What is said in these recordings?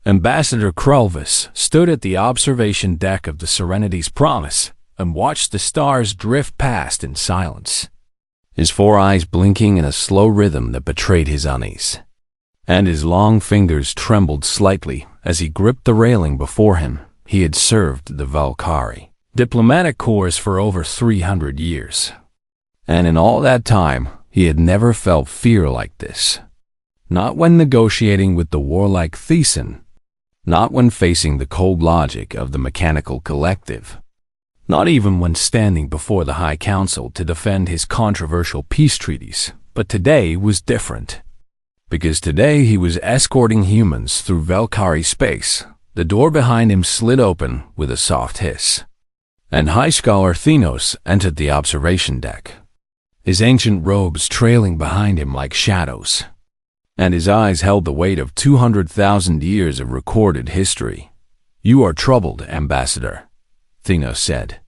Ambassador Krulvis stood at the observation deck of the Serenity's Promise and watched the stars drift past in silence, his four eyes blinking in a slow rhythm that betrayed his unease. And his long fingers trembled slightly as he gripped the railing before him. He had served the Valkyrie diplomatic corps for over 300 years. And in all that time, he had never felt fear like this. Not when negotiating with the warlike Thesan, not when facing the cold logic of the mechanical collective, not even when standing before the High Council to defend his controversial peace treaties. But today was different. Because today he was escorting humans through Valkyrie space. The door behind him slid open with a soft hiss, and High Scholar Thenos entered the observation deck, his ancient robes trailing behind him like shadows, and his eyes held the weight of 200,000 years of recorded history. "You are troubled, Ambassador," Thenos said.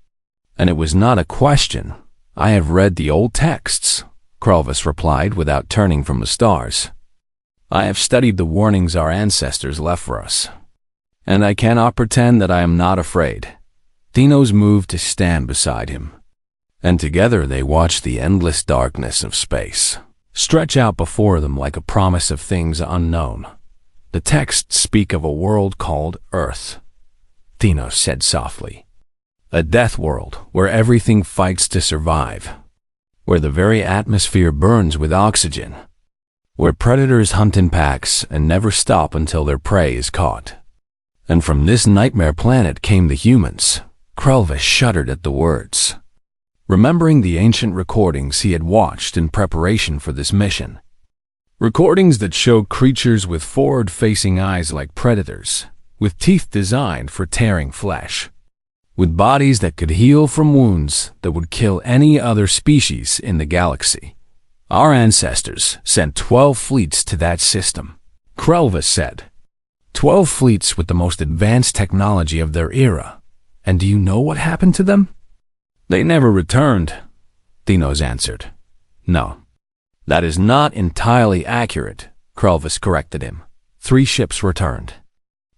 "And it was not a question. I have read the old texts," Krulvis replied without turning from the stars. "I have studied the warnings our ancestors left for us, and I cannot pretend that I am not afraid." Thenos moved to stand beside him, and together they watched the endless darkness of space stretch out before them like a promise of things unknown. "The texts speak of a world called Earth," Thenos said softly. "A death world where everything fights to survive, where the very atmosphere burns with oxygen, where predators hunt in packs and never stop until their prey is caught. And from this nightmare planet came the humans." Krulvis shuddered at the words, remembering the ancient recordings he had watched in preparation for this mission. Recordings that showed creatures with forward-facing eyes like predators, with teeth designed for tearing flesh, with bodies that could heal from wounds that would kill any other species in the galaxy. "Our ancestors sent 12 fleets to that system," Krulvis said. 12 fleets with the most advanced technology of their era. And do you know what happened to them? "They never returned," Thenos answered. "No, that is not entirely accurate," Krulvis corrected him. 3 ships returned,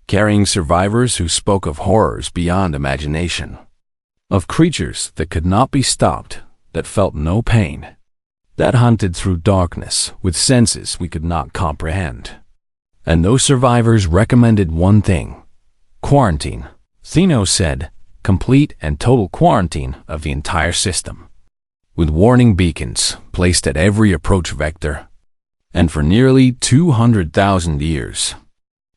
carrying survivors who spoke of horrors beyond imagination, of creatures that could not be stopped, that felt no pain, that hunted through darkness with senses we could not comprehend. And those survivors recommended one thing: quarantine. Thenos said, complete and total quarantine of the entire system, with warning beacons placed at every approach vector. And for nearly 200,000 years,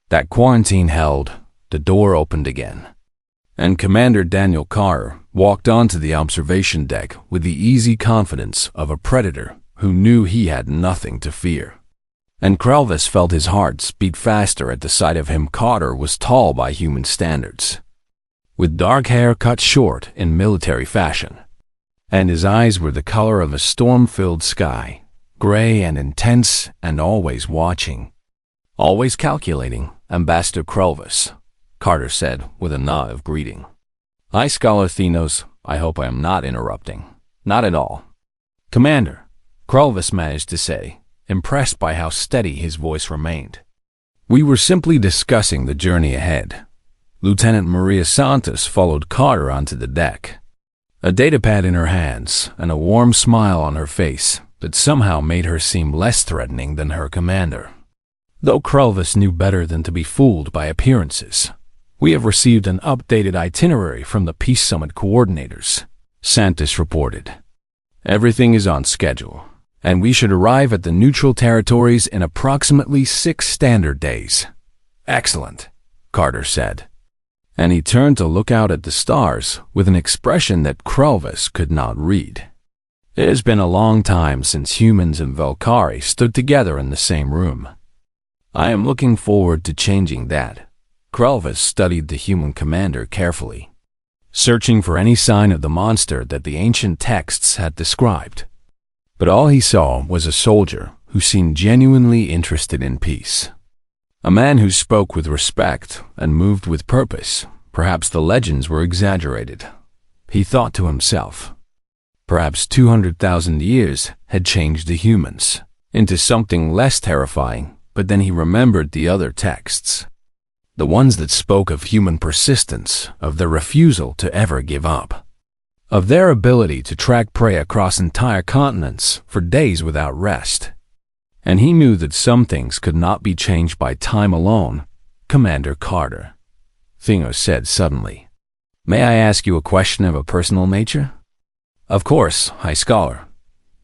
that quarantine held, the door opened again, and Commander Daniel Carr walked onto the observation deck with the easy confidence of a predator who knew he had nothing to fear. And Krulvis felt his heart beat faster at the sight of him. Carter was tall by human standards, with dark hair cut short in military fashion, and his eyes were the color of a storm-filled sky, gray and intense and always watching. "Always calculating, Ambassador Krulvis," Carter said with a nod of greeting. "High Scholar Thenos, I hope I am not interrupting." "Not at all, Commander," Krulvis managed to say, impressed by how steady his voice remained. "We were simply discussing the journey ahead." Lieutenant Maria Santos followed Carter onto the deck, a datapad in her hands and a warm smile on her face that somehow made her seem less threatening than her commander. Though Krulvis knew better than to be fooled by appearances. "We have received an updated itinerary from the Peace Summit coordinators," Santos reported. "Everything is on schedule, and we should arrive at the neutral territories in approximately 6 standard days." "Excellent," Carter said. And he turned to look out at the stars with an expression that Krulvis could not read. It has been a long time since humans and Valkyrie stood together in the same room. "I am looking forward to changing that." Krulvis studied the human commander carefully, searching for any sign of the monster that the ancient texts had described. But all he saw was a soldier who seemed genuinely interested in peace. A man who spoke with respect and moved with purpose. Perhaps the legends were exaggerated, he thought to himself. Perhaps 200,000 years had changed the humans into something less terrifying, but then he remembered the other texts. The ones that spoke of human persistence, of their refusal to ever give up, of their ability to track prey across entire continents for days without rest. And he knew that some things could not be changed by time alone. "Commander Carter," Thanos said suddenly, "may I ask you a question of a personal nature?" "Of course, High Scholar.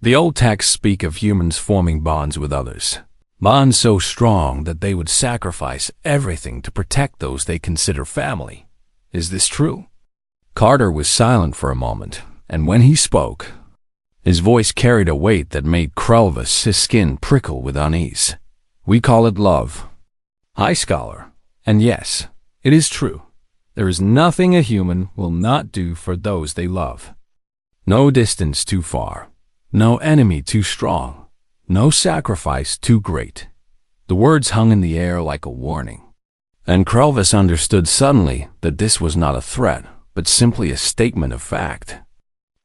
The old texts speak of humans forming bonds with others, bonds so strong that they would sacrifice everything to protect those they consider family. Is this true?" Carter was silent for a moment, and when he spoke, his voice carried a weight that made Krelvis' skin prickle with unease. "We call it love, High Scholar, and yes, it is true. There is nothing a human will not do for those they love. No distance too far, no enemy too strong, no sacrifice too great." The words hung in the air like a warning, and Krelvis understood suddenly that this was not a threat, but simply a statement of fact.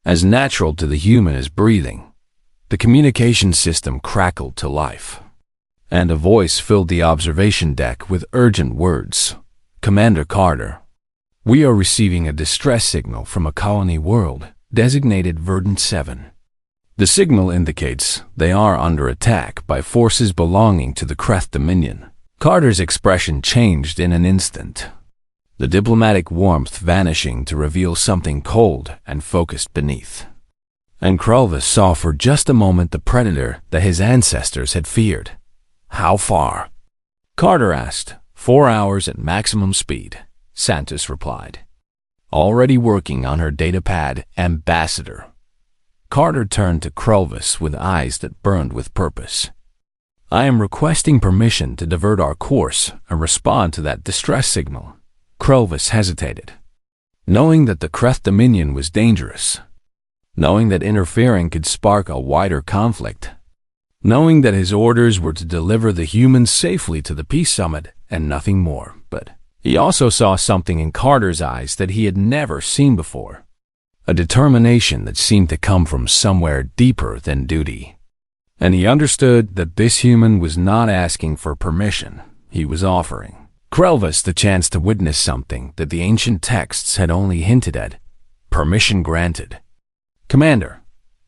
As natural to the human as breathing, the communication system crackled to life, and a voice filled the observation deck with urgent words. "Commander Carter, we are receiving a distress signal from a colony world designated Verdant 7. The signal indicates they are under attack by forces belonging to the Kreth Dominion." Carter's expression changed in an instant, the diplomatic warmth vanishing to reveal something cold and focused beneath. And Krelvis saw for just a moment the predator that his ancestors had feared. "How far?" Carter asked. 4 hours at maximum speed," Santos replied. "Already working on her datapad, Ambassador." Carter turned to Krelvis with eyes that burned with purpose. "I am requesting permission to divert our course and respond to that distress signal." Krelvis hesitated, knowing that the Kreth Dominion was dangerous, knowing that interfering could spark a wider conflict, knowing that his orders were to deliver the humans safely to the Peace Summit and nothing more. But he also saw something in Carter's eyes that he had never seen before, a determination that seemed to come from somewhere deeper than duty. And he understood that this human was not asking for permission, he was offering Krelvis the chance to witness something that the ancient texts had only hinted at. Permission granted. "Commander,"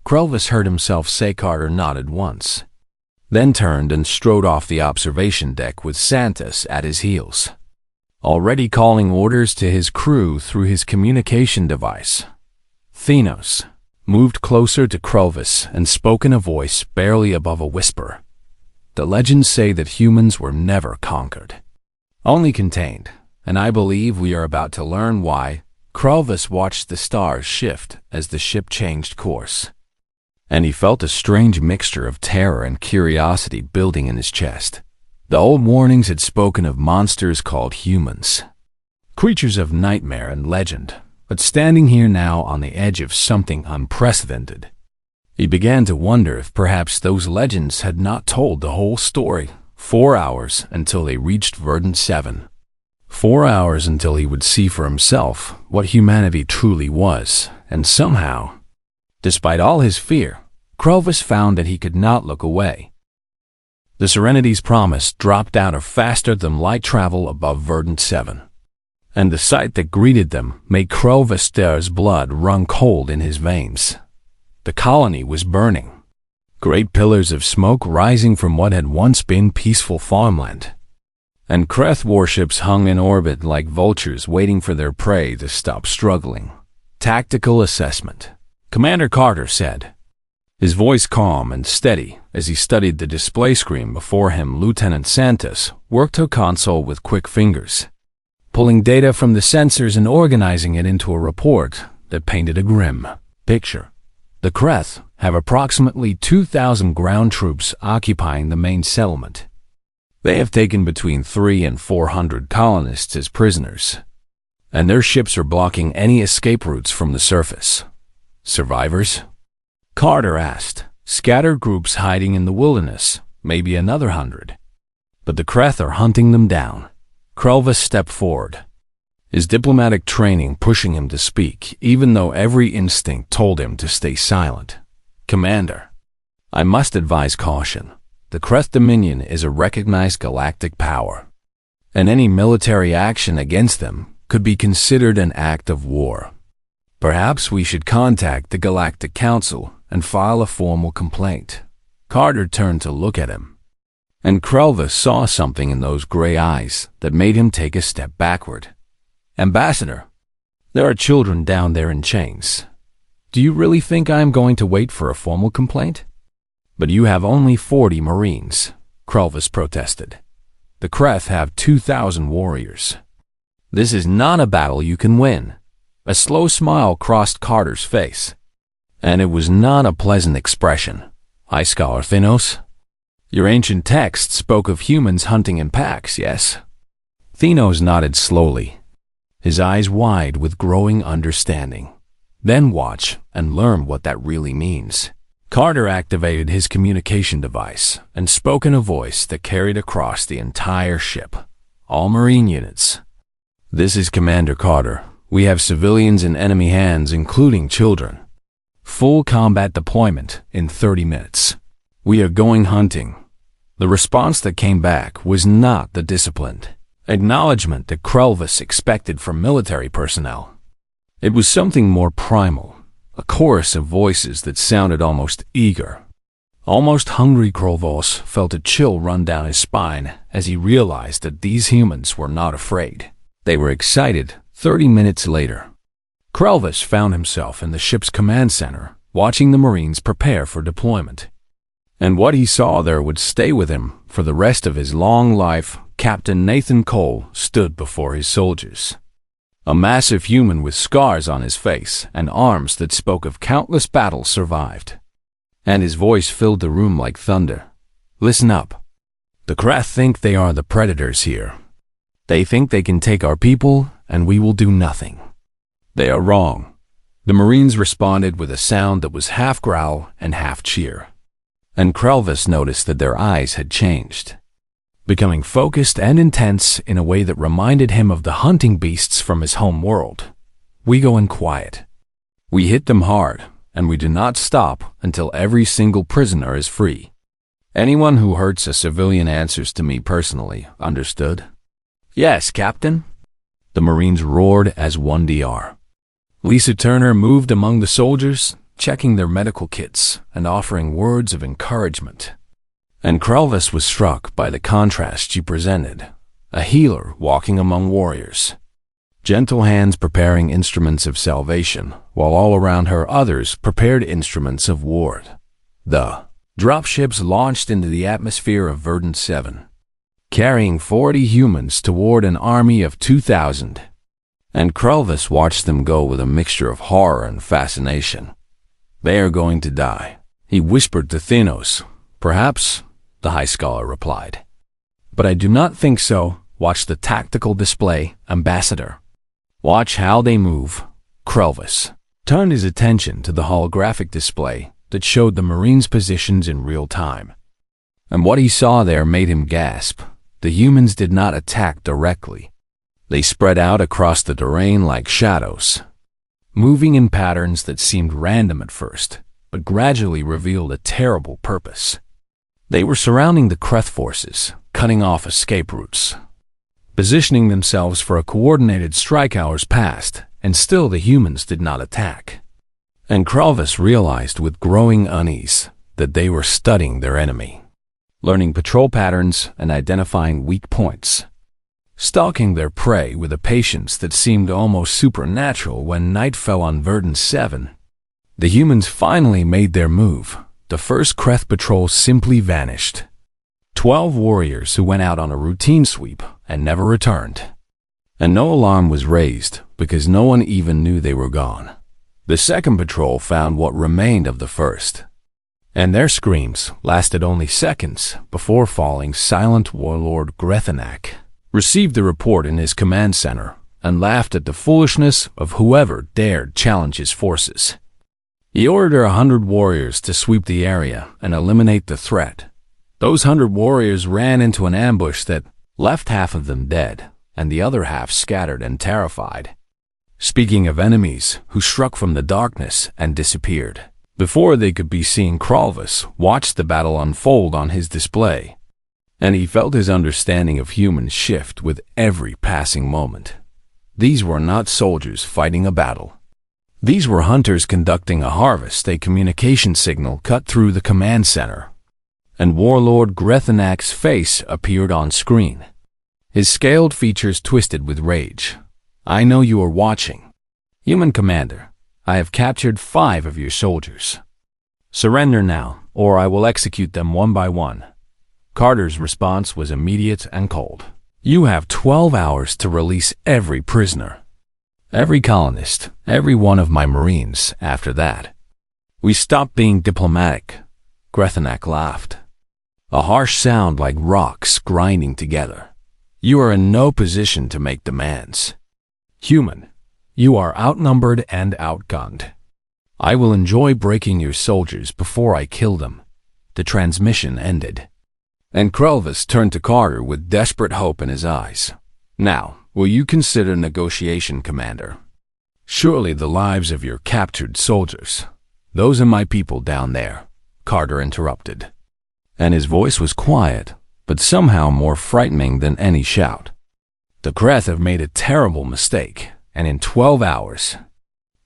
Krelvis heard himself say. Carter nodded once, then turned and strode off the observation deck with Santos at his heels, already calling orders to his crew through his communication device. Thanos moved closer to Krelvis and spoke in a voice barely above a whisper. "The legends say that humans were never conquered, only contained, and I believe we are about to learn why." Krelvis watched the stars shift as the ship changed course, and he felt a strange mixture of terror and curiosity building in his chest. The old warnings had spoken of monsters called humans, creatures of nightmare and legend, but standing here now on the edge of something unprecedented, he began to wonder if perhaps those legends had not told the whole story. 4 hours until they reached Verdant 7. 4 hours until he would see for himself what humanity truly was, and somehow, despite all his fear, Krelvis found that he could not look away. The Serenity's promise dropped out of faster-than-light travel above Verdant 7, and the sight that greeted them made Krelvis's blood run cold in his veins. The colony was burning, great pillars of smoke rising from what had once been peaceful farmland, and Kreth warships hung in orbit like vultures waiting for their prey to stop struggling. "Tactical assessment," Commander Carter said, his voice calm and steady as he studied the display screen before him. Lieutenant Santos worked a console with quick fingers, pulling data from the sensors and organizing it into a report that painted a grim picture. The Kreth have approximately 2,000 ground troops occupying the main settlement. They have taken between 300 and 400 colonists as prisoners, and their ships are blocking any escape routes from the surface. "Survivors?" Carter asked. "Scattered groups hiding in the wilderness, maybe another 100. But the Kreth are hunting them down." Krelvis stepped forward, his diplomatic training pushing him to speak, even though every instinct told him to stay silent. "Commander, I must advise caution. The Kreth Dominion is a recognized galactic power, and any military action against them could be considered an act of war. Perhaps we should contact the Galactic Council and file a formal complaint. Carter turned to look at him, and Krelvis saw something in those gray eyes that made him take a step backward. Ambassador, there are children down there in chains. Do you really think I am going to wait for a formal complaint? But you have only 40 Marines, Krelvis protested. The Kreth have 2,000 warriors. This is not a battle you can win. A slow smile crossed Carter's face, and it was not a pleasant expression. High Scholar Thenos, your ancient text spoke of humans hunting in packs, yes? Thenos nodded slowly, his eyes wide with growing understanding. Then watch and learn what that really means. Carter activated his communication device and spoke in a voice that carried across the entire ship. All Marine units. This is Commander Carter. We have civilians in enemy hands, including children. Full combat deployment in 30 minutes. We are going hunting. The response that came back was not the disciplined acknowledgement that Krelvis expected from military personnel. It was something more primal, a chorus of voices that sounded almost eager. Almost hungry. Krelvis felt a chill run down his spine as he realized that these humans were not afraid. They were excited. 30 minutes later, Krelvis found himself in the ship's command center, watching the Marines prepare for deployment. And what he saw there would stay with him for the rest of his long life. Captain Nathan Cole stood before his soldiers. A massive human with scars on his face and arms that spoke of countless battles survived. And his voice filled the room like thunder. Listen up. The Kreth think they are the predators here. They think they can take our people and we will do nothing. They are wrong. The Marines responded with a sound that was half growl and half cheer. And Krelvis noticed that their eyes had changed, becoming focused and intense in a way that reminded him of the hunting beasts from his home world. We go in quiet. We hit them hard, and we do not stop until every single prisoner is free. Anyone who hurts a civilian answers to me personally, understood? Yes, Captain. The Marines roared as one DR. Lisa Turner moved among the soldiers, checking their medical kits and offering words of encouragement. And Krelvis was struck by the contrast she presented, a healer walking among warriors. Gentle hands preparing instruments of salvation, while all around her others prepared instruments of war. The dropships launched into the atmosphere of Verdant 7, carrying 40 humans toward an army of 2,000. And Krelvis watched them go with a mixture of horror and fascination. They are going to die, he whispered to Thenos. Perhaps, the High Scholar replied. But I do not think so. Watch the tactical display, Ambassador. Watch how they move. Krelvis turned his attention to the holographic display that showed the Marines' positions in real time. And what he saw there made him gasp. The humans did not attack directly. They spread out across the terrain like shadows, moving in patterns that seemed random at first, but gradually revealed a terrible purpose. They were surrounding the Kreth forces, cutting off escape routes, positioning themselves for a coordinated strike. Hours passed, and still the humans did not attack. And Krelvis realized with growing unease that they were studying their enemy, learning patrol patterns and identifying weak points, stalking their prey with a patience that seemed almost supernatural. When night fell on Verdant 7, the humans finally made their move. The first Kreth patrol simply vanished. 12 warriors who went out on a routine sweep and never returned. And no alarm was raised because no one even knew they were gone. The second patrol found what remained of the first, and their screams lasted only seconds before falling. Silent Warlord Grethanak received the report in his command center and laughed at the foolishness of whoever dared challenge his forces. He ordered 100 warriors to sweep the area and eliminate the threat. Those 100 warriors ran into an ambush that left half of them dead and the other half scattered and terrified. Speaking of enemies who struck from the darkness and disappeared, before they could be seen, Krelvis watched the battle unfold on his display. and he felt his understanding of humans shift with every passing moment. These were not soldiers fighting a battle. These were hunters conducting a harvest. A communication signal cut through the command center, and Warlord Grethanak's face appeared on screen. His scaled features twisted with rage. "I know you are watching. Human Commander, I have captured 5 of your soldiers. Surrender now, or I will execute them one by one." Carter's response was immediate and cold. "You have 12 hours to release every prisoner. Every colonist, every one of my Marines after that. We stop being diplomatic." Grethanak laughed, a harsh sound like rocks grinding together. "You are in no position to make demands. Human, you are outnumbered and outgunned. I will enjoy breaking your soldiers before I kill them." The transmission ended, and Krelvis turned to Carter with desperate hope in his eyes. "Now, will you consider negotiation, Commander? Surely the lives of your captured soldiers. Those are my people down there," Carter interrupted, and his voice was quiet, but somehow more frightening than any shout. "The Kreth have made a terrible mistake, and in 12 hours,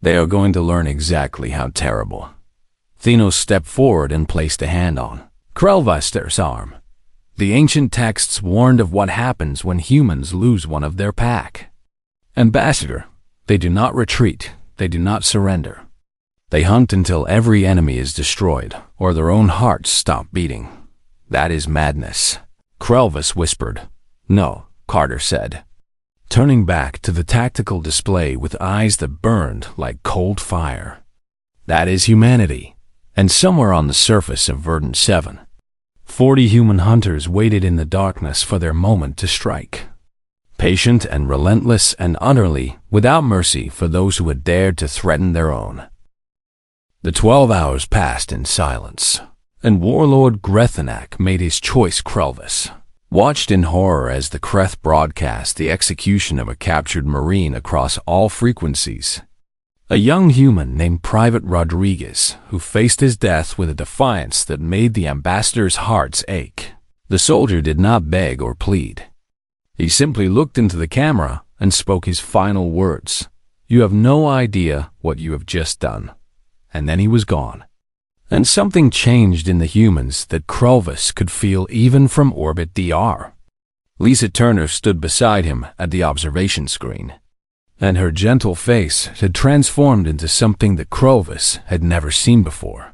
they are going to learn exactly how terrible." Thenos stepped forward and placed a hand on Krelvister's arm. The ancient texts warned of what happens when humans lose one of their pack. "Ambassador, they do not retreat, they do not surrender. They hunt until every enemy is destroyed, or their own hearts stop beating. That is madness." Krelvis whispered. "No," Carter said, turning back to the tactical display with eyes that burned like cold fire. "That is humanity." And somewhere on the surface of Verdant 7, 40 human hunters waited in the darkness for their moment to strike. Patient and relentless and utterly without mercy for those who had dared to threaten their own. The 12 hours passed in silence, and Warlord Grethanak made his choice. Krelvis watched in horror as the Kreth broadcast the execution of a captured Marine across all frequencies. A young human named Private Rodriguez, who faced his death with a defiance that made the ambassador's hearts ache. The soldier did not beg or plead. He simply looked into the camera and spoke his final words. "You have no idea what you have just done." And then he was gone. And something changed in the humans that Krelvis could feel even from orbit DR. Lisa Turner stood beside him at the observation screen, and her gentle face had transformed into something that Krelvis had never seen before.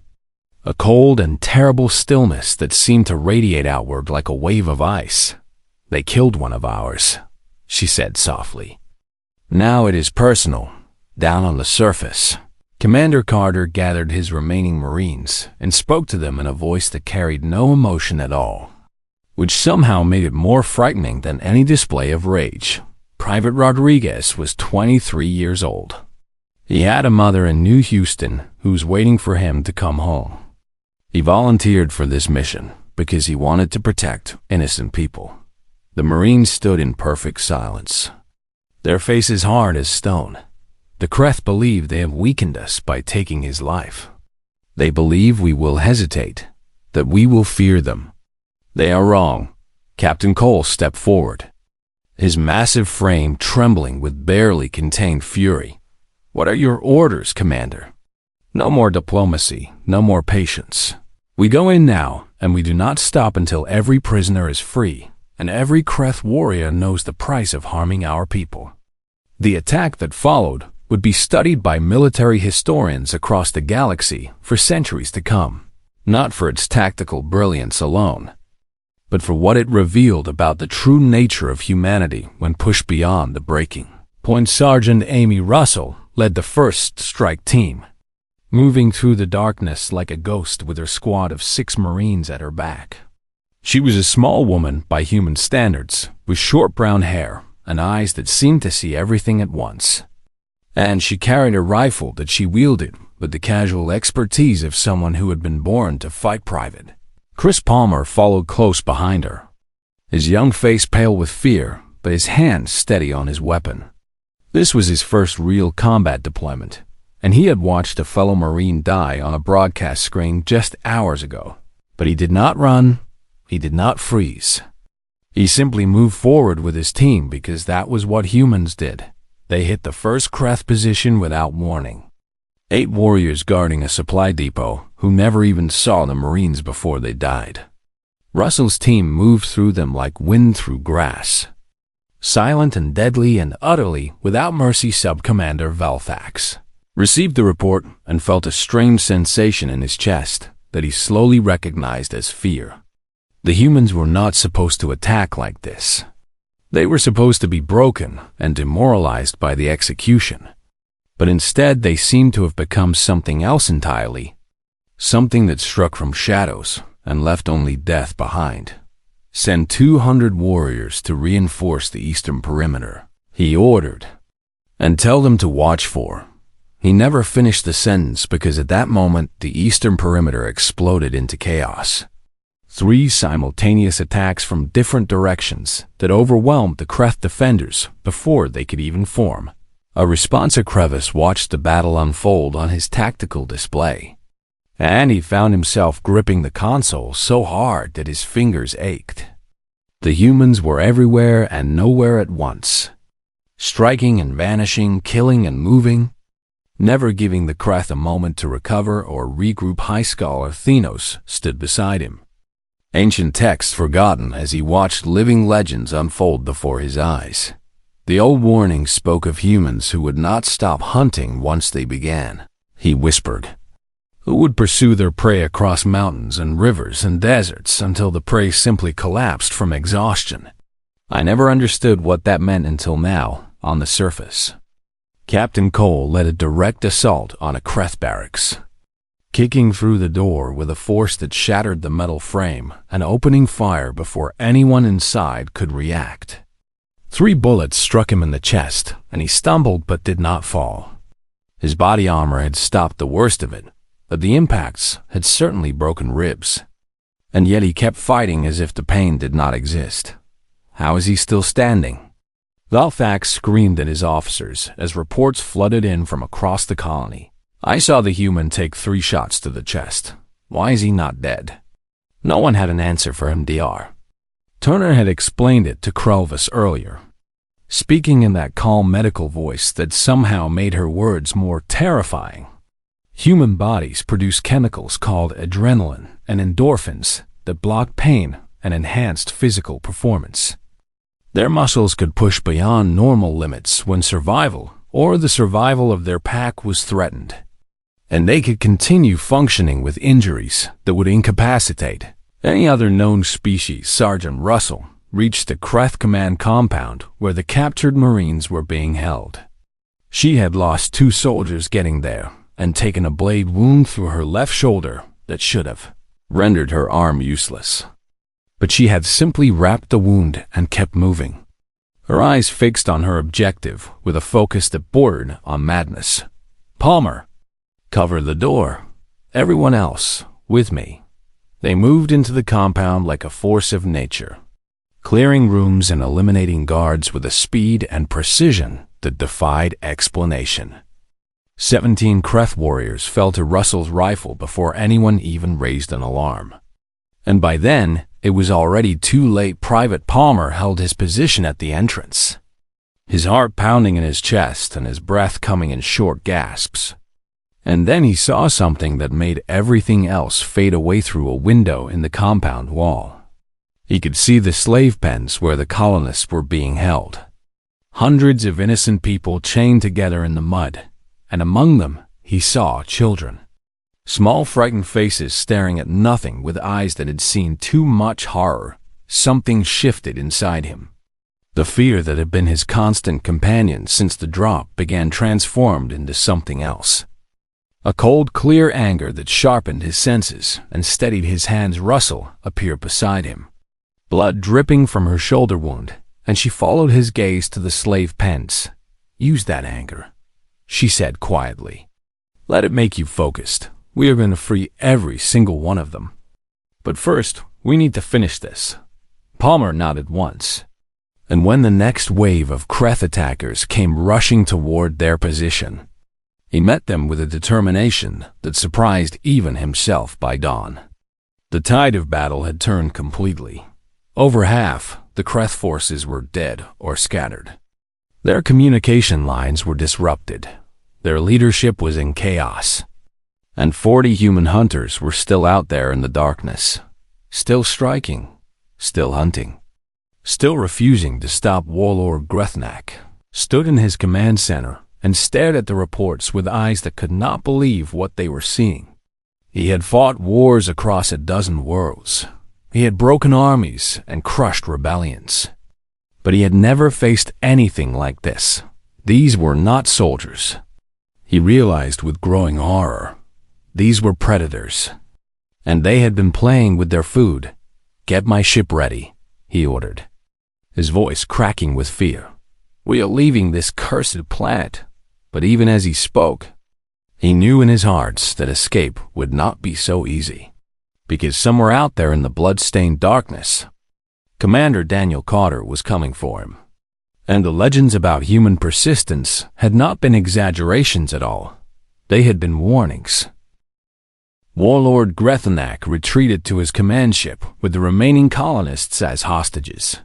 A cold and terrible stillness that seemed to radiate outward like a wave of ice. "They killed one of ours," she said softly. "Now it is personal, down on the surface." Commander Carter gathered his remaining Marines and spoke to them in a voice that carried no emotion at all, which somehow made it more frightening than any display of rage. Private Rodriguez was 23 years old. He had a mother in New Houston who was waiting for him to come home. He volunteered for this mission because he wanted to protect innocent people. The Marines stood in perfect silence, their faces hard as stone. The Kreth believe they have weakened us by taking his life. They believe we will hesitate, that we will fear them. They are wrong. Captain Cole stepped forward, his massive frame trembling with barely contained fury. "What are your orders, Commander?" "No more diplomacy, no more patience. We go in now, and we do not stop until every prisoner is free, and every Kreth warrior knows the price of harming our people." The attack that followed would be studied by military historians across the galaxy for centuries to come, not for its tactical brilliance alone, but for what it revealed about the true nature of humanity when pushed beyond the breaking point. Sergeant Amy Russell led the first strike team, moving through the darkness like a ghost with her squad of 6 Marines at her back. She was a small woman by human standards, with short brown hair and eyes that seemed to see everything at once. And she carried a rifle that she wielded with the casual expertise of someone who had been born to fight. Private Chris Palmer followed close behind her, his young face pale with fear, but his hand steady on his weapon. This was his first real combat deployment, and he had watched a fellow Marine die on a broadcast screen just hours ago. But he did not run, he did not freeze. He simply moved forward with his team because that was what humans did. They hit the first Kreth position without warning. 8 warriors guarding a supply depot who never even saw the Marines before they died. Russell's team moved through them like wind through grass. Silent and deadly and utterly without mercy. Sub-Commander Valthax received the report and felt a strange sensation in his chest that he slowly recognized as fear. The humans were not supposed to attack like this. They were supposed to be broken and demoralized by the execution. But instead they seemed to have become something else entirely. Something that struck from shadows and left only death behind. Send 200 warriors to reinforce the eastern perimeter, he ordered, and tell them to watch for. He never finished the sentence because at that moment the eastern perimeter exploded into chaos. 3 simultaneous attacks from different directions that overwhelmed the Kreth defenders before they could even form. A responser crevice watched the battle unfold on his tactical display, and he found himself gripping the console so hard that his fingers ached. The humans were everywhere and nowhere at once, striking and vanishing, killing and moving, never giving the Kreth a moment to recover or regroup. High Scholar Thenos stood beside him, ancient texts forgotten as he watched living legends unfold before his eyes. The old warning spoke of humans who would not stop hunting once they began, he whispered, who would pursue their prey across mountains and rivers and deserts until the prey simply collapsed from exhaustion. I never understood what that meant until now, on the surface. Captain Cole led a direct assault on a Kreth barracks, kicking through the door with a force that shattered the metal frame and opening fire before anyone inside could react. 3 bullets struck him in the chest, and he stumbled but did not fall. His body armor had stopped the worst of it, but the impacts had certainly broken ribs. And yet he kept fighting as if the pain did not exist. How is he still standing? Valthax screamed at his officers as reports flooded in from across the colony. I saw the human take 3 shots to the chest. Why is he not dead? No one had an answer for him, Dr. Turner had explained it to Krelvis earlier, speaking in that calm medical voice that somehow made her words more terrifying. Human bodies produce chemicals called adrenaline and endorphins that block pain and enhanced physical performance. Their muscles could push beyond normal limits when survival or the survival of their pack was threatened, and they could continue functioning with injuries that would incapacitate any other known species. Sergeant Russell reached the Kreth command compound where the captured Marines were being held. She had lost 2 soldiers getting there and taken a blade wound through her left shoulder that should have rendered her arm useless. But she had simply wrapped the wound and kept moving, her eyes fixed on her objective with a focus that bordered on madness. Palmer, cover the door. Everyone else, with me. They moved into the compound like a force of nature, clearing rooms and eliminating guards with a speed and precision that defied explanation. 17 Kreth warriors fell to Russell's rifle before anyone even raised an alarm. And by then, it was already too late. Private Palmer held his position at the entrance, his heart pounding in his chest and his breath coming in short gasps. And then he saw something that made everything else fade away through a window in the compound wall. He could see the slave pens where the colonists were being held. Hundreds of innocent people chained together in the mud, and among them he saw children. Small frightened faces staring at nothing with eyes that had seen too much horror. Something shifted inside him. The fear that had been his constant companion since the drop began transformed into something else. A cold, clear anger that sharpened his senses and steadied his hands. Russell appeared beside him, blood dripping from her shoulder wound, and she followed his gaze to the slave pens. Use that anger, she said quietly. Let it make you focused. We are going to free every single one of them. But first, we need to finish this. Palmer nodded once. And when the next wave of Kreth attackers came rushing toward their position, he met them with a determination that surprised even himself by dawn. The tide of battle had turned completely. Over half, the Kreth forces were dead or scattered. Their communication lines were disrupted. Their leadership was in chaos. And 40 human hunters were still out there in the darkness, still striking, still hunting, still refusing to stop. Warlord Grethnak stood in his command center and stared at the reports with eyes that could not believe what they were seeing. He had fought wars across a dozen worlds. He had broken armies and crushed rebellions. But he had never faced anything like this. These were not soldiers. He realized with growing horror. These were predators. And they had been playing with their food. "Get my ship ready," he ordered, his voice cracking with fear. "We are leaving this cursed planet." But even as he spoke, he knew in his heart that escape would not be so easy. Because somewhere out there in the blood-stained darkness, Commander Daniel Carter was coming for him. And the legends about human persistence had not been exaggerations at all. They had been warnings. Warlord Grethnak retreated to his command ship with the remaining colonists as hostages,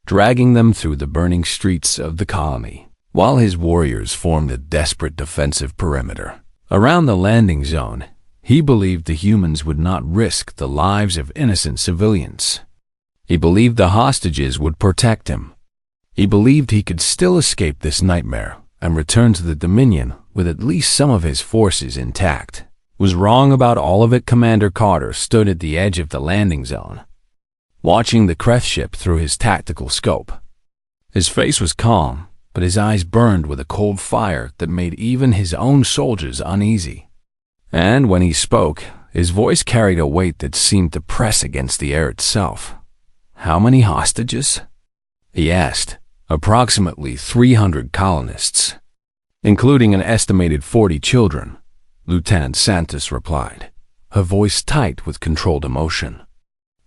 dragging them through the burning streets of the colony, while his warriors formed a desperate defensive perimeter around the landing zone. He believed the humans would not risk the lives of innocent civilians. He believed the hostages would protect him. He believed he could still escape this nightmare and return to the Dominion with at least some of his forces intact. Was wrong about all of it. Commander Carter stood at the edge of the landing zone, watching the Kreth ship through his tactical scope. His face was calm, but his eyes burned with a cold fire that made even his own soldiers uneasy. And when he spoke, his voice carried a weight that seemed to press against the air itself. "How many hostages?" he asked. "Approximately 300 colonists, including an estimated 40 children," Lieutenant Santos replied, her voice tight with controlled emotion.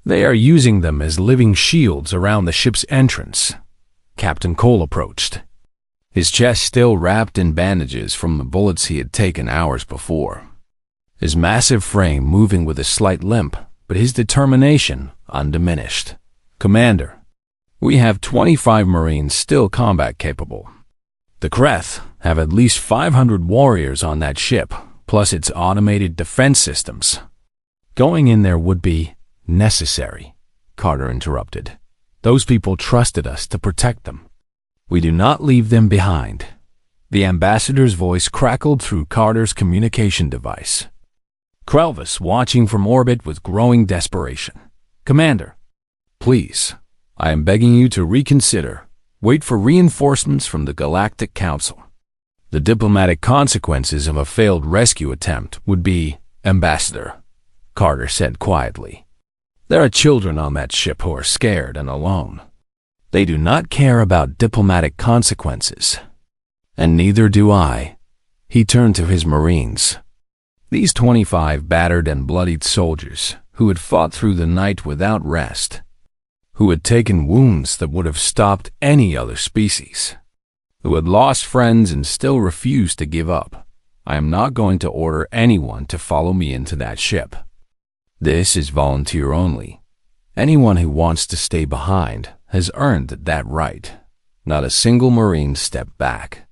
"They are using them as living shields around the ship's entrance." Captain Cole approached, his chest still wrapped in bandages from the bullets he had taken hours before. His massive frame moving with a slight limp, but his determination undiminished. "Commander, we have 25 Marines still combat capable. The Kreth have at least 500 warriors on that ship, plus its automated defense systems. Going in there would be necessary," Carter interrupted. "Those people trusted us to protect them. We do not leave them behind." The ambassador's voice crackled through Carter's communication device. Krelvis watching from orbit with growing desperation. "Commander, please, I am begging you to reconsider. Wait for reinforcements from the Galactic Council. The diplomatic consequences of a failed rescue attempt would be, Ambassador," Carter said quietly. "There are children on that ship who are scared and alone. They do not care about diplomatic consequences. And neither do I." He turned to his Marines. These 25 battered and bloodied soldiers who had fought through the night without rest, who had taken wounds that would have stopped any other species, who had lost friends and still refused to give up. I am not going to order anyone to follow me into that ship. This is volunteer only. Anyone who wants to stay behind has earned that right. Not a single Marine stepped back.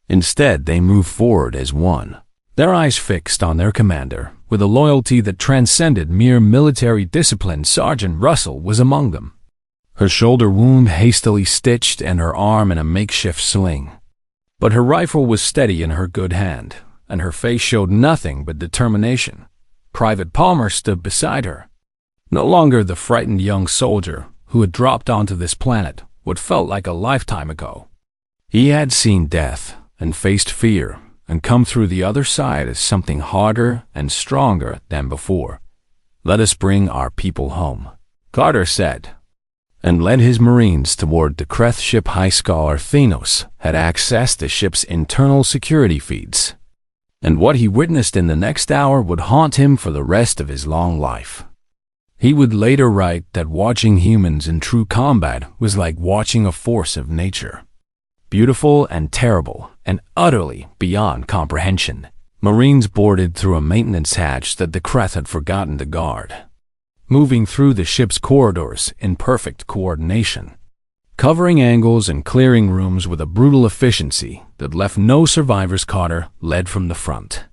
Instead, they moved forward as one, their eyes fixed on their commander, with a loyalty that transcended mere military discipline. Sergeant Russell was among them, her shoulder wound hastily stitched and her arm in a makeshift sling. But her rifle was steady in her good hand, and her face showed nothing but determination. Private Palmer stood beside her, no longer the frightened young soldier who had dropped onto this planet what felt like a lifetime ago. He had seen death and faced fear and come through the other side as something harder and stronger than before. "Let us bring our people home," Carter said, and led his Marines toward the Kreth ship. High Scholar Thanos had accessed the ship's internal security feeds, and what he witnessed in the next hour would haunt him for the rest of his long life. He would later write that watching humans in true combat was like watching a force of nature, beautiful and terrible and utterly beyond comprehension. Marines boarded through a maintenance hatch that the Kreth had forgotten to guard. moving through the ship's corridors in perfect coordination, covering angles and clearing rooms with a brutal efficiency that left no survivors. Carter led from the front,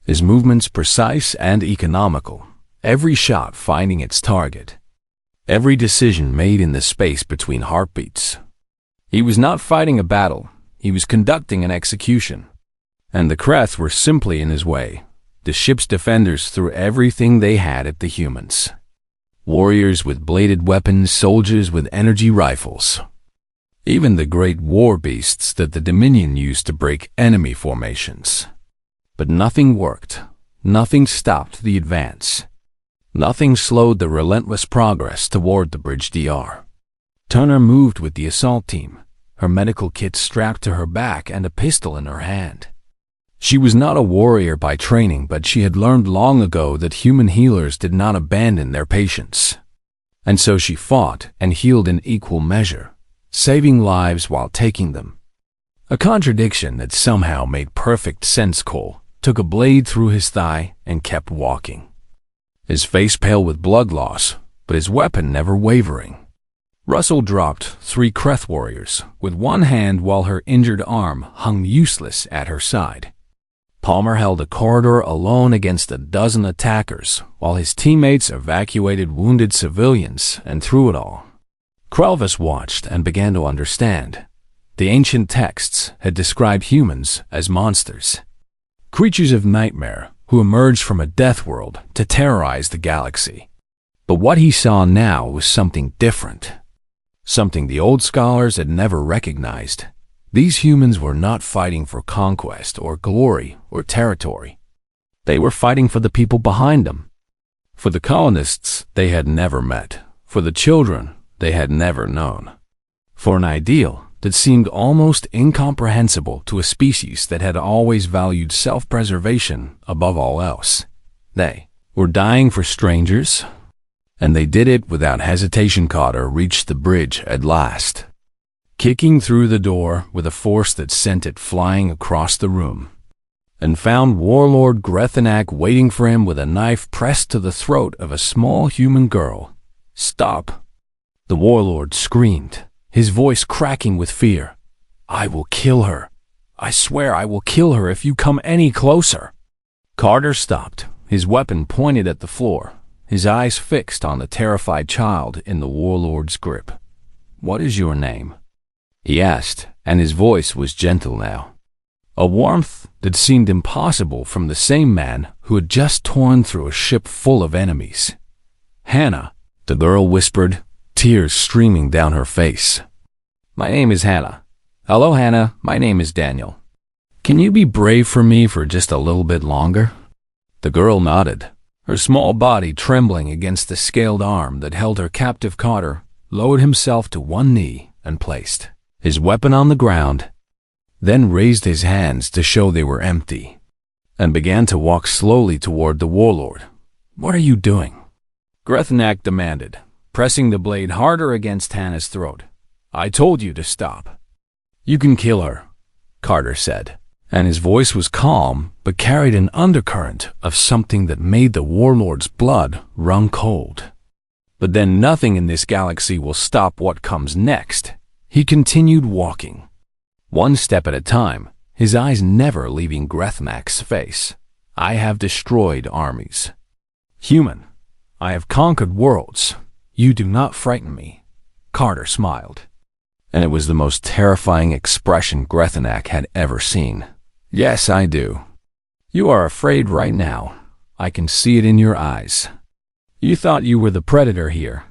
his movements precise and economical, every shot finding its target, every decision made in the space between heartbeats. He was not fighting a battle, he was conducting an execution. And the Kreth were simply in his way. The ship's defenders threw everything they had at the humans. Warriors with bladed weapons, soldiers with energy rifles. Even the great war beasts that the Dominion used to break enemy formations. But nothing worked. Nothing stopped the advance. Nothing slowed the relentless progress toward the bridge DR. Turner moved with the assault team, her medical kit strapped to her back and a pistol in her hand. She was not a warrior by training, but she had learned long ago that human healers did not abandon their patients. And so she fought and healed in equal measure, saving lives while taking them. A contradiction that somehow made perfect sense. Cole took a blade through his thigh and kept walking, his face pale with blood loss, but his weapon never wavering. Russell dropped 3 Kreth warriors with one hand while her injured arm hung useless at her side. Palmer held a corridor alone against a dozen attackers while his teammates evacuated wounded civilians, and through it all, Krelvis watched and began to understand. The ancient texts had described humans as monsters, creatures of nightmare who emerged from a death world to terrorize the galaxy. But what he saw now was something different, something the old scholars had never recognized. These humans were not fighting for conquest or glory or territory. They were fighting for the people behind them, for the colonists they had never met, for the children they had never known, for an ideal that seemed almost incomprehensible to a species that had always valued self-preservation above all else. They were dying for strangers, and they did it without hesitation. Carter reached the bridge at last, kicking through the door with a force that sent it flying across the room, and found Warlord Grethenak waiting for him with a knife pressed to the throat of a small human girl. "Stop!" The Warlord screamed, his voice cracking with fear. "I will kill her. I swear I will kill her if you come any closer." Carter stopped, his weapon pointed at the floor, his eyes fixed on the terrified child in the Warlord's grip. "What is your name?" he asked, and his voice was gentle now, a warmth that seemed impossible from the same man who had just torn through a ship full of enemies. "Hannah," the girl whispered, tears streaming down her face. "My name is Hannah." "Hello, Hannah. My name is Daniel. Can you be brave for me for just a little bit longer?" The girl nodded, her small body trembling against the scaled arm that held her captive. Carter lowered himself to one knee and placed his weapon on the ground, then raised his hands to show they were empty, and began to walk slowly toward the Warlord. "What are you doing?" Grethenak demanded, pressing the blade harder against Hannah's throat. "I told you to stop." "You can kill her," Carter said, and his voice was calm but carried an undercurrent of something that made the Warlord's blood run cold. "But then nothing in this galaxy will stop what comes next." He continued walking, one step at a time, his eyes never leaving Grethnak's face. "I have destroyed armies. Human, I have conquered worlds. You do not frighten me." Carter smiled, and it was the most terrifying expression Grethenak had ever seen. "Yes, I do. You are afraid right now. I can see it in your eyes. You thought you were the predator here,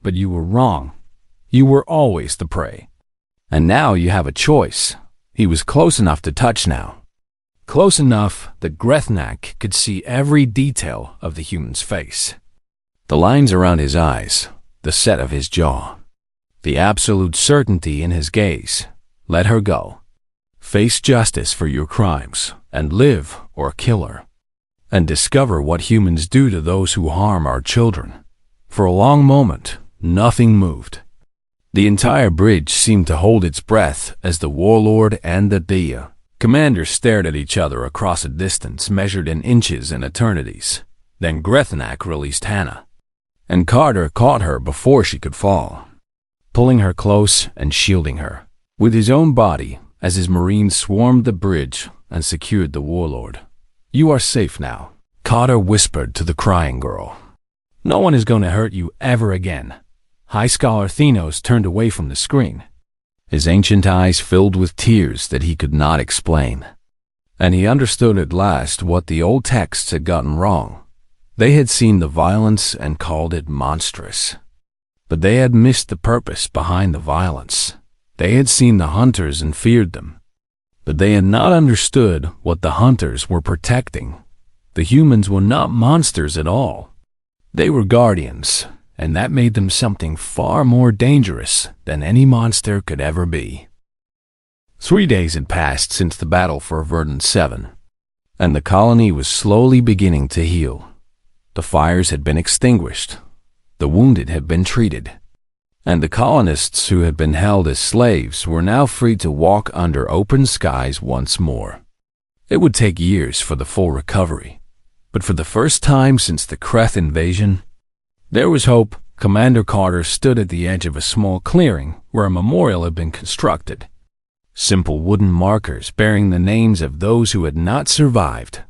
but you were wrong. You were always the prey. And now you have a choice." He was close enough to touch now, close enough that Grethenak could see every detail of the human's face. The lines around his eyes, the set of his jaw, the absolute certainty in his gaze. "Let her go. Face justice for your crimes, and live or kill her. And discover what humans do to those who harm our children." For a long moment, nothing moved. The entire bridge seemed to hold its breath as the Warlord and the Dia commanders stared at each other across a distance measured in inches and eternities. Then Grethenak released Hannah, and Carter caught her before she could fall, pulling her close and shielding her with his own body as his Marines swarmed the bridge and secured the warlord. "You are safe now," Carter whispered to the crying girl. "No one is going to hurt you ever again." High Scholar Thenos turned away from the screen, his ancient eyes filled with tears that he could not explain. And he understood at last what the old texts had gotten wrong. They had seen the violence and called it monstrous. But they had missed the purpose behind the violence. They had seen the hunters and feared them. But they had not understood what the hunters were protecting. The humans were not monsters at all. They were guardians, and that made them something far more dangerous than any monster could ever be. 3 days had passed since the battle for Verdant 7, and the colony was slowly beginning to heal. The fires had been extinguished, the wounded had been treated, and the colonists who had been held as slaves were now free to walk under open skies once more. It would take years for the full recovery, but for the first time since the Kreth invasion, there was hope. Commander Carter stood at the edge of a small clearing where a memorial had been constructed. Simple wooden markers bearing the names of those who had not survived.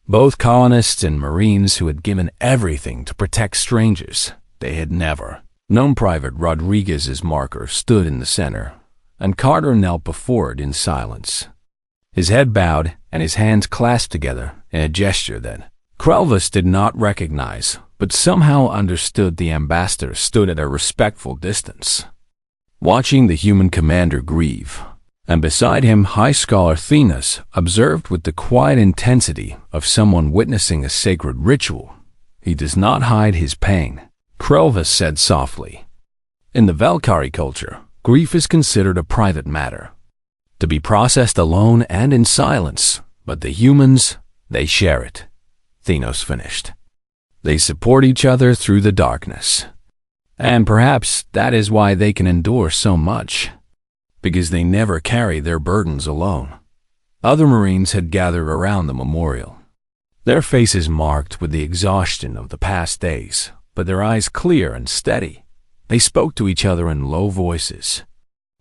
Both colonists and Marines who had given everything to protect strangers they had never known. Private Rodriguez's marker stood in the center, and Carter knelt before it in silence, his head bowed and his hands clasped together in a gesture that Krelvis did not recognize, but somehow understood. The ambassador stood at a respectful distance, watching the human commander grieve, and beside him High Scholar Thenos observed with the quiet intensity of someone witnessing a sacred ritual. "He does not hide his pain," Krelvis said softly. "In the Valkyrie culture, grief is considered a private matter, to be processed alone and in silence, but the humans, they share it," Thenos finished. "They support each other through the darkness. And perhaps that is why they can endure so much, because they never carry their burdens alone." Other Marines had gathered around the memorial, their faces marked with the exhaustion of the past days, but their eyes clear and steady. They spoke to each other in low voices,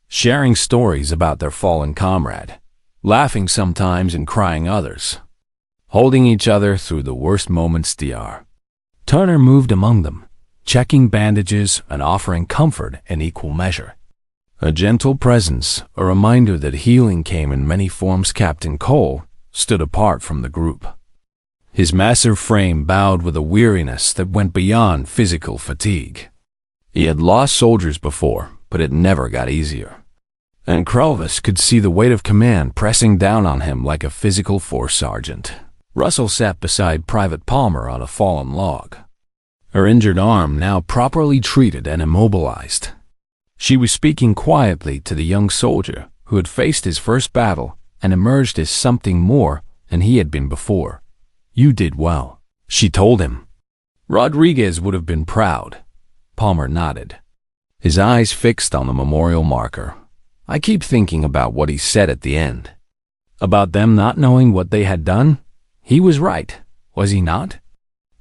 sharing stories about their fallen comrade, laughing sometimes and crying others, holding each other through the worst moments. Dr. Turner moved among them, checking bandages and offering comfort in equal measure. A gentle presence, a reminder that healing came in many forms. Captain Cole stood apart from the group, his massive frame bowed with a weariness that went beyond physical fatigue. He had lost soldiers before, but it never got easier. And Krelvis could see the weight of command pressing down on him like a physical force sergeant. Russell sat beside Private Palmer on a fallen log, her injured arm now properly treated and immobilized. She was speaking quietly to the young soldier who had faced his first battle and emerged as something more than he had been before. "You did well," she told him. Rodriguez would have been proud. Palmer nodded, his eyes fixed on the memorial marker. "I keep thinking about what he said at the end, about them not knowing what they had done. He was right, was he not?"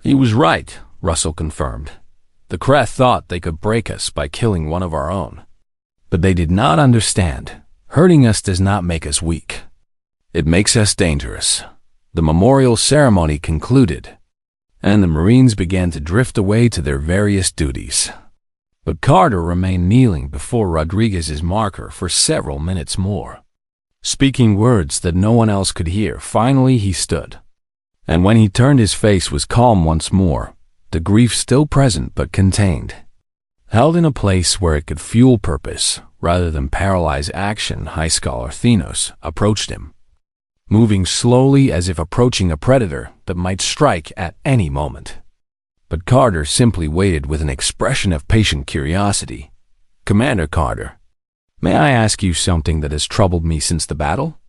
"He was right," Russell confirmed. "The Kreth thought they could break us by killing one of our own. But they did not understand. Hurting us does not make us weak. It makes us dangerous." The memorial ceremony concluded, and the Marines began to drift away to their various duties. But Carter remained kneeling before Rodriguez's marker for several minutes more, speaking words that no one else could hear. Finally he stood, and when he turned his face was calm once more, the grief still present but contained. Held in a place where it could fuel purpose rather than paralyze action, High Scholar Thenos approached him, moving slowly as if approaching a predator that might strike at any moment. But Carter simply waited with an expression of patient curiosity. "Commander Carter, may I ask you something that has troubled me since the battle?"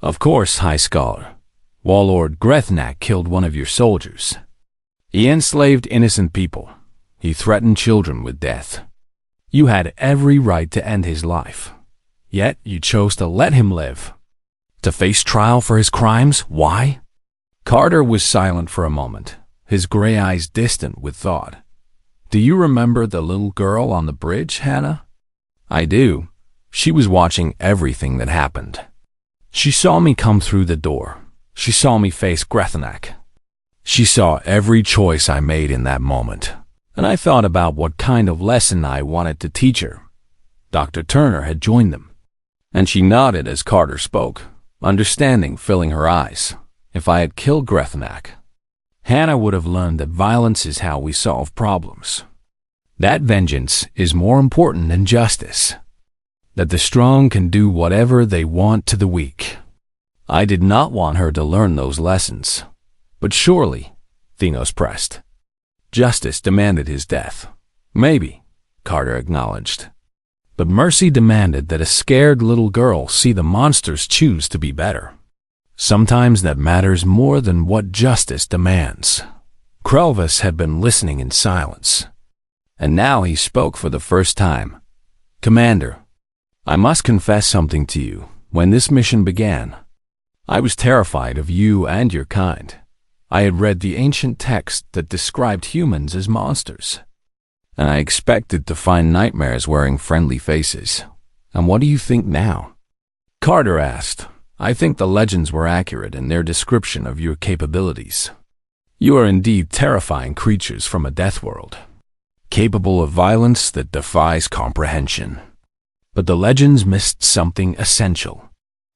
"Of course, High Scholar. Warlord Grethnak killed one of your soldiers. He enslaved innocent people. He threatened children with death. You had every right to end his life. Yet you chose to let him live, to face trial for his crimes. Why?" Carter was silent for a moment, his gray eyes distant with thought. Do you remember the little girl on the bridge, Hannah? I do. She was watching everything that happened. She saw me come through the door. She saw me face Grethnak. She saw every choice I made in that moment. And I thought about what kind of lesson I wanted to teach her. Dr. Turner had joined them. And she nodded as Carter spoke, understanding filling her eyes. If I had killed Grethnak, Hannah would have learned that violence is how we solve problems. That vengeance is more important than justice. That the strong can do whatever they want to the weak. I did not want her to learn those lessons. But surely, Thenos pressed. Justice demanded his death. Maybe, Carter acknowledged. But mercy demanded that a scared little girl see the monsters choose to be better. Sometimes that matters more than what justice demands. Krelvis had been listening in silence. And now he spoke for the first time. Commander, I must confess something to you. When this mission began, I was terrified of you and your kind. I had read the ancient text that described humans as monsters, and I expected to find nightmares wearing friendly faces. And what do you think now? Carter asked. I think the legends were accurate in their description of your capabilities. You are indeed terrifying creatures from a death world, capable of violence that defies comprehension. But the legends missed something essential,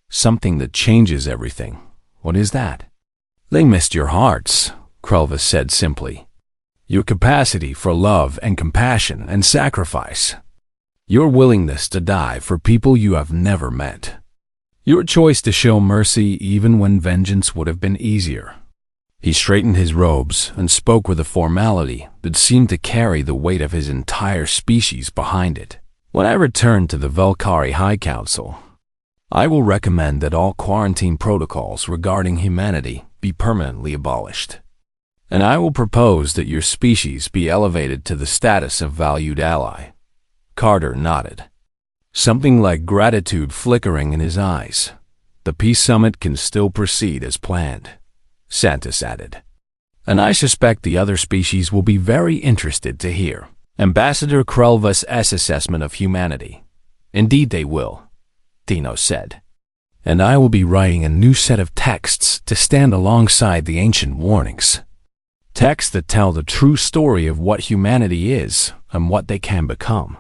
something that changes everything. What is that? They missed your hearts, Krelvis said simply. Your capacity for love and compassion and sacrifice. Your willingness to die for people you have never met. Your choice to show mercy even when vengeance would have been easier. He straightened his robes and spoke with a formality that seemed to carry the weight of his entire species behind it. When I return to the Velkari High Council, I will recommend that all quarantine protocols regarding humanity be permanently abolished. And I will propose that your species be elevated to the status of valued ally. Carter nodded, something like gratitude flickering in his eyes. The peace summit can still proceed as planned, Santos added. And I suspect the other species will be very interested to hear Ambassador Krelvis' assessment of humanity. Indeed they will, Thenos said. And I will be writing a new set of texts to stand alongside the ancient warnings. Texts that tell the true story of what humanity is and what they can become.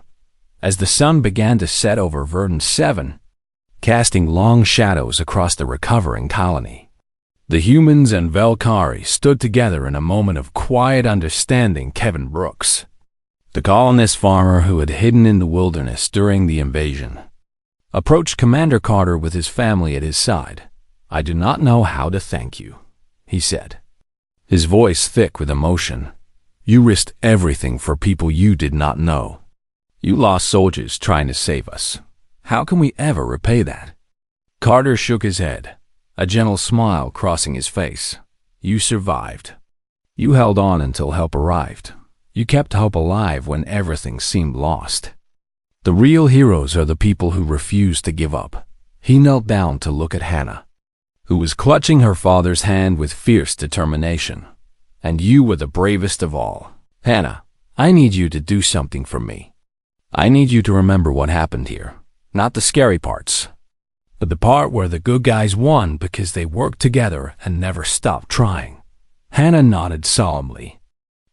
As the sun began to set over Verdun 7, casting long shadows across the recovering colony, the humans and Velkari stood together in a moment of quiet understanding. Kevin Brooks, the colonist farmer who had hidden in the wilderness during the invasion, approached Commander Carter with his family at his side. I do not know how to thank you, he said, his voice thick with emotion. You risked everything for people you did not know. You lost soldiers trying to save us. How can we ever repay that? Carter shook his head, a gentle smile crossing his face. You survived. You held on until help arrived. You kept hope alive when everything seemed lost. The real heroes are the people who refuse to give up. He knelt down to look at Hannah, who was clutching her father's hand with fierce determination. And you were the bravest of all. Hannah, I need you to do something for me. I need you to remember what happened here. Not the scary parts, but the part where the good guys won because they worked together and never stopped trying. Hannah nodded solemnly.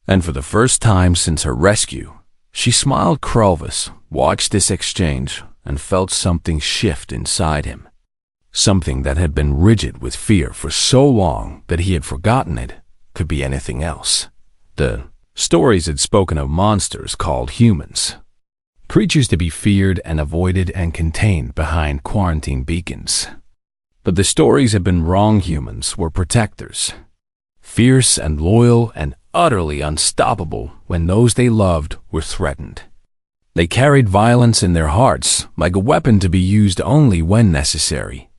And for the first time since her rescue, she smiled. Krelvis watched this exchange and felt something shift inside him. Something that had been rigid with fear for so long that he had forgotten it could be anything else. The stories had spoken of monsters called humans, creatures to be feared and avoided and contained behind quarantine beacons. But the stories had been wrong. Humans were protectors, fierce and loyal and utterly unstoppable when those they loved were threatened. They carried violence in their hearts like a weapon to be used only when necessary.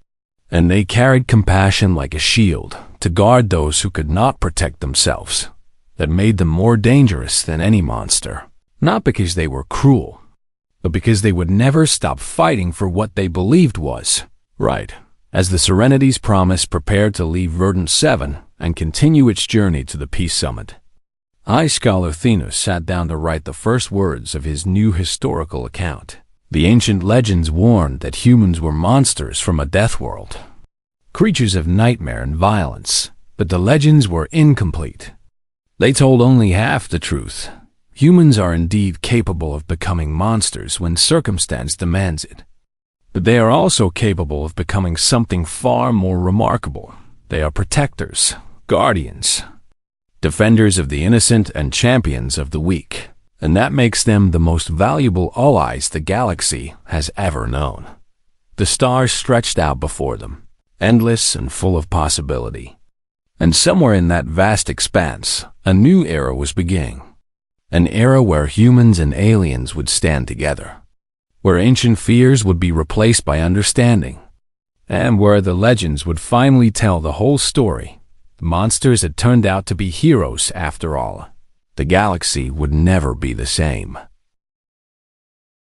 And they carried compassion like a shield to guard those who could not protect themselves. That made them more dangerous than any monster, not because they were cruel, but because they would never stop fighting for what they believed was right. As the Serenity's Promise prepared to leave Verdun 7 and continue its journey to the Peace Summit, High Scholar Thenus sat down to write the first words of his new historical account. The ancient legends warned that humans were monsters from a death world, creatures of nightmare and violence, but the legends were incomplete. They told only half the truth. Humans are indeed capable of becoming monsters when circumstance demands it. But they are also capable of becoming something far more remarkable. They are protectors, guardians, defenders of the innocent and champions of the weak. And that makes them the most valuable allies the galaxy has ever known. The stars stretched out before them, endless and full of possibility. And somewhere in that vast expanse, a new era was beginning. An era where humans and aliens would stand together, where ancient fears would be replaced by understanding, and where the legends would finally tell the whole story. The monsters had turned out to be heroes after all. The galaxy would never be the same.